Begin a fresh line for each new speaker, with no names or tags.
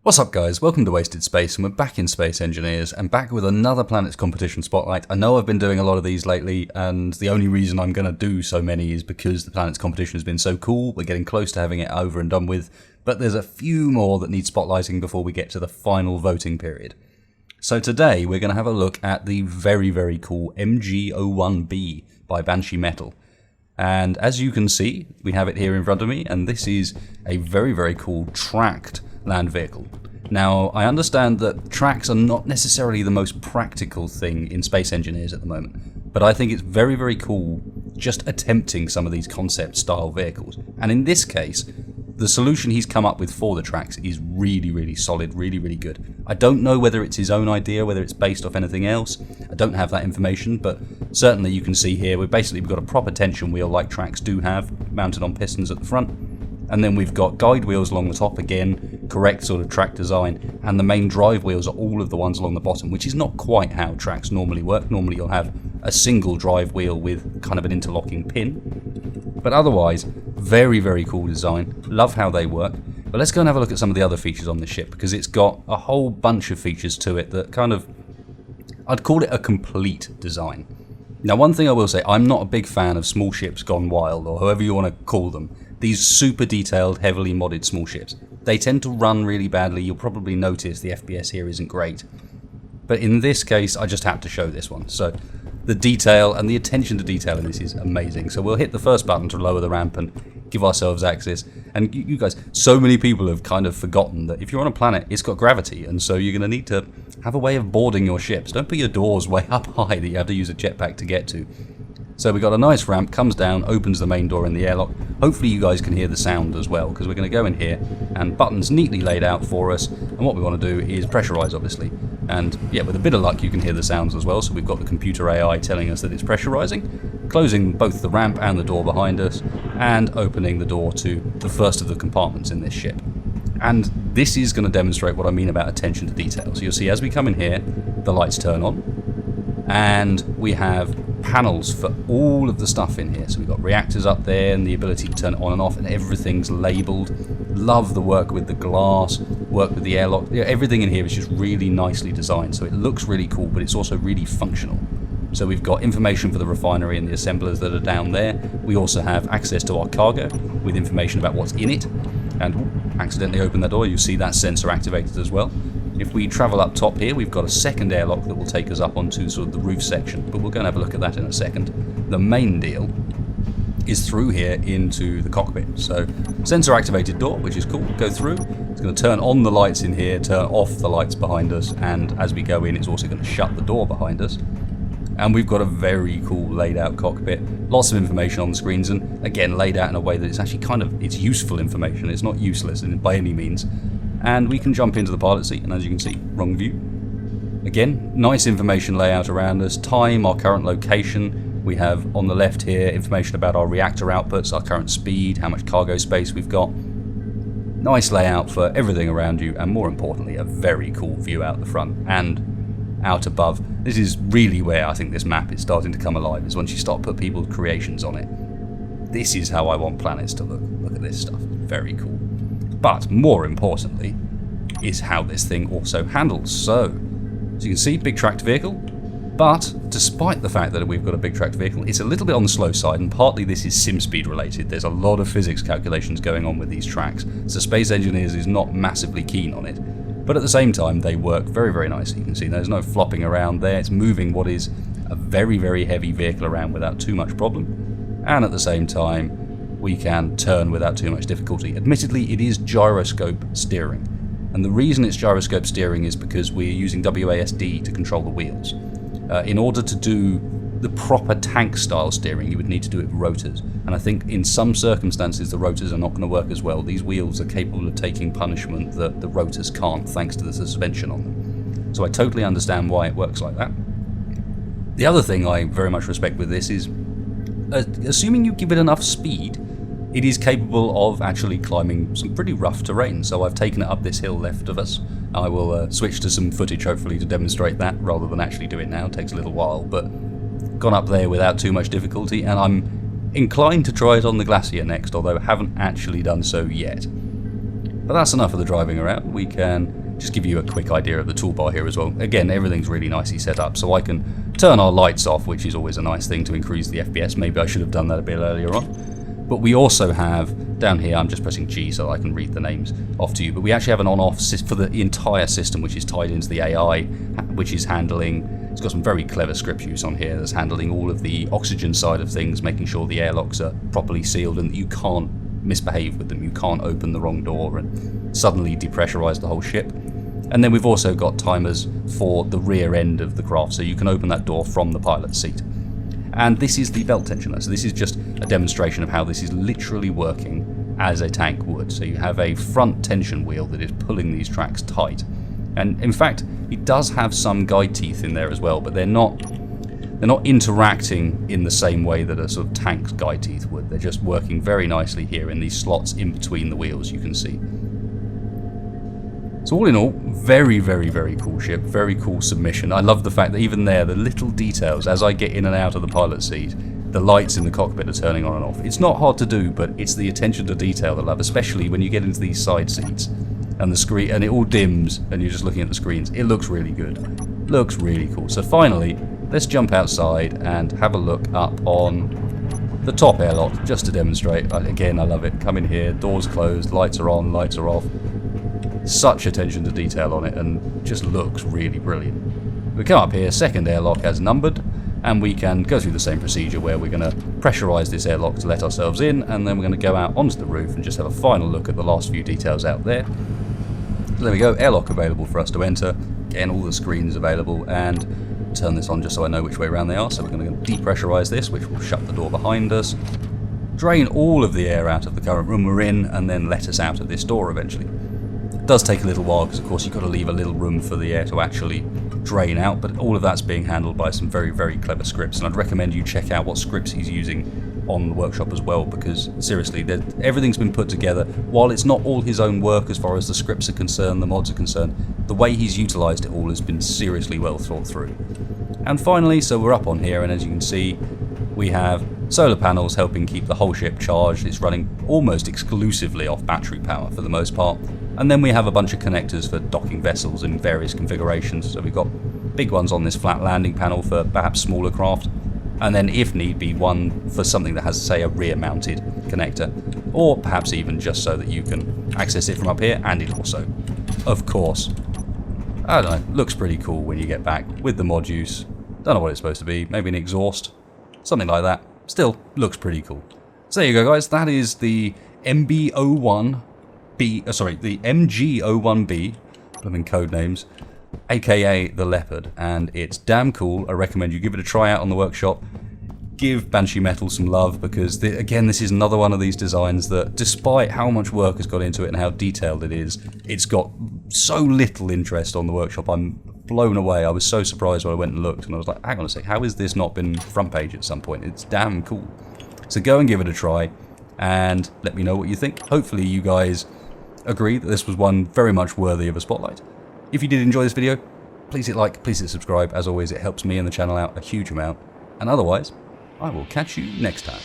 What's up guys, welcome to Wasted Space, and we're back in Space Engineers and back with another Planets Competition Spotlight. I know I've been doing a lot of these lately, and the only reason I'm going to do so many is because the Planets Competition has been so cool. We're getting close to having it over and done with, but there's a few more that need spotlighting before we get to the final voting period. So today we're going to have a look at the very cool MG-01B by Banshee Metal. And as you can see, we have it here in front of me, and this is a very cool tracked land vehicle. Now, I understand that tracks are not necessarily the most practical thing in Space Engineers at the moment, but I think it's very cool just attempting some of these concept style vehicles. And in this case, the solution he's come up with for the tracks is really solid, really good. I don't know whether it's his own idea, whether it's based off anything else. I don't have that information, but certainly you can see here we've got a proper tension wheel like tracks do have, mounted on pistons at the front. And then we've got guide wheels along the top again, correct sort of track design, and the main drive wheels are all of the ones along the bottom, which is not quite how tracks normally work. Normally you'll have a single drive wheel with kind of an interlocking pin. But otherwise, very cool design. Love how they work. But let's go and have a look at some of the other features on this ship, because it's got a whole bunch of features to it that kind of, I'd call it a complete design. Now, one thing I will say, I'm not a big fan of small ships gone wild, or however you want to call them. These super detailed, heavily modded small ships. They tend to run really badly. You'll probably notice the FPS here isn't great. But in this case, I just had to show this one. So the detail and the attention to detail in this is amazing. So we'll hit the first button to lower the ramp and give ourselves access. And you guys, so many people have kind of forgotten that if you're on a planet, it's got gravity. And so you're going to need to have a way of boarding your ships. Don't put your doors way up high that you have to use a jetpack to get to. So we've got a nice ramp, comes down, opens the main door in the airlock. Hopefully you guys can hear the sound as well, because we're going to go in here and buttons neatly laid out for us. And what we want to do is pressurize, obviously. And yeah, with a bit of luck you can hear the sounds as well. So we've got the computer AI telling us that it's pressurizing, closing both the ramp and the door behind us, and opening the door to the first of the compartments in this ship. And this is going to demonstrate what I mean about attention to detail. So you'll see as we come in here, the lights turn on, and we have panels for all of the stuff in here. So we've got reactors up there and the ability to turn it on and off, and everything's labeled. Love the work with the glass, work with the airlock. Everything in here is just really nicely designed. So it looks really cool, but it's also really functional. So we've got information for the refinery and the assemblers that are down there. We also have access to our cargo with information about what's in it. And accidentally open that door, you see that sensor activated as well. If we travel up top here, we've got a second airlock that will take us up onto sort of the roof section, but we'll go and have a look at that in a second. The main deal is through here into the cockpit. So sensor activated door, which is cool, go through. It's going to turn on the lights in here, turn off the lights behind us, and as we go in, it's also going to shut the door behind us. And we've got a very cool laid out cockpit. Lots of information on the screens, and again, laid out in a way that it's actually it's useful information. It's not useless by any means. And we can jump into the pilot seat, and as you can see, wrong view. Again, nice information layout around us. Time, our current location. We have on the left here information about our reactor outputs, our current speed, how much cargo space we've got. Nice layout for everything around you, and more importantly, a very cool view out the front and out above. This is really where I think this map is starting to come alive, is once you start to put people's creations on it. This is how I want planets to look. Look at this stuff. Very cool. But more importantly is how this thing also handles. So as you can see, big tracked vehicle, but despite the fact that we've got a big tracked vehicle, it's a little bit on the slow side, and partly this is sim speed related. There's a lot of physics calculations going on with these tracks, so Space Engineers is not massively keen on it. But at the same time, they work very nicely. You can see there's no flopping around there. It's moving what is a very heavy vehicle around without too much problem, and at the same time we can turn without too much difficulty. Admittedly, it is gyroscope steering. And the reason it's gyroscope steering is because we're using WASD to control the wheels. In order to do the proper tank style steering, you would need to do it with rotors. And I think in some circumstances, the rotors are not going to work as well. These wheels are capable of taking punishment that the rotors can't, thanks to the suspension on them. So I totally understand why it works like that. The other thing I very much respect with this is, assuming you give it enough speed, it is capable of actually climbing some pretty rough terrain. So I've taken it up this hill left of us. I will switch to some footage hopefully to demonstrate that rather than actually do it now. It takes a little while, but gone up there without too much difficulty, and I'm inclined to try it on the glacier next, although I haven't actually done so yet. But that's enough of the driving around. We can just give you a quick idea of the toolbar here as well. Again, everything's really nicely set up, so I can turn our lights off, which is always a nice thing to increase the FPS. Maybe I should have done that a bit earlier on. But we also have, down here, I'm just pressing G so I can read the names off to you, but we actually have an on-off for the entire system, which is tied into the AI, which is handling, it's got some very clever script use on here that's handling all of the oxygen side of things, making sure the airlocks are properly sealed and that you can't misbehave with them. You can't open the wrong door and suddenly depressurize the whole ship. And then we've also got timers for the rear end of the craft, so you can open that door from the pilot's seat. And this is the belt tensioner, so this is just a demonstration of how this is literally working as a tank would. So you have a front tension wheel that is pulling these tracks tight. And in fact, it does have some guide teeth in there as well, but they're not interacting in the same way that a sort of tank's guide teeth would. They're just working very nicely here in these slots in between the wheels, you can see. So all in all, very, very, very cool ship, very cool submission. I love the fact that even there, the little details, as I get in and out of the pilot's seat, the lights in the cockpit are turning on and off. It's not hard to do, but it's the attention to detail that I love, especially when you get into these side seats and the screen, and it all dims and you're just looking at the screens. It looks really good. Looks really cool. So finally, let's jump outside and have a look up on the top airlock, just to demonstrate. Again, I love it. Come in here, doors closed, lights are on, lights are off. Such attention to detail on it, and just looks really brilliant. We come up here, second airlock as numbered, and we can go through the same procedure where we're going to pressurize this airlock to let ourselves in, and then we're going to go out onto the roof and just have a final look at the last few details out there. So there we go, airlock available for us to enter. Again, all the screens available, and turn this on just so I know which way around they are. So we're going to depressurize this, which will shut the door behind us, drain all of the air out of the current room we're in, and then let us out of this door eventually. It does take a little while because of course you've got to leave a little room for the air to actually drain out, but all of that's being handled by some very, very clever scripts, and I'd recommend you check out what scripts he's using on the workshop as well, because seriously, everything's been put together. While it's not all his own work as far as the scripts are concerned, the mods are concerned, the way he's utilised it all has been seriously well thought through. And finally, so we're up on here, and as you can see, we have solar panels helping keep the whole ship charged. It's running almost exclusively off battery power for the most part. And then we have a bunch of connectors for docking vessels in various configurations. So we've got big ones on this flat landing panel for perhaps smaller craft, and then if need be one for something that has, say, a rear mounted connector, or perhaps even just so that you can access it from up here. And it also, of course, I don't know, looks pretty cool when you get back with the mod use. Don't know what it's supposed to be, maybe an exhaust, something like that. Still looks pretty cool. So there you go, guys, that is the MG-01B, the MG-01B, blooming code names, aka the Leopard, and it's damn cool. I recommend you give it a try out on the workshop. Give Banshee Metal some love, because again, this is another one of these designs that, despite how much work has gone into it and how detailed it is, it's got so little interest on the workshop. I'm blown away. I was so surprised when I went and looked, and I was like, hang on a sec, how has this not been front page at some point? It's damn cool. So go and give it a try, and let me know what you think. Hopefully you guys agree that this was one very much worthy of a spotlight. If you did enjoy this video, please hit like, please hit subscribe. As always, it helps me and the channel out a huge amount. And otherwise, I will catch you next time.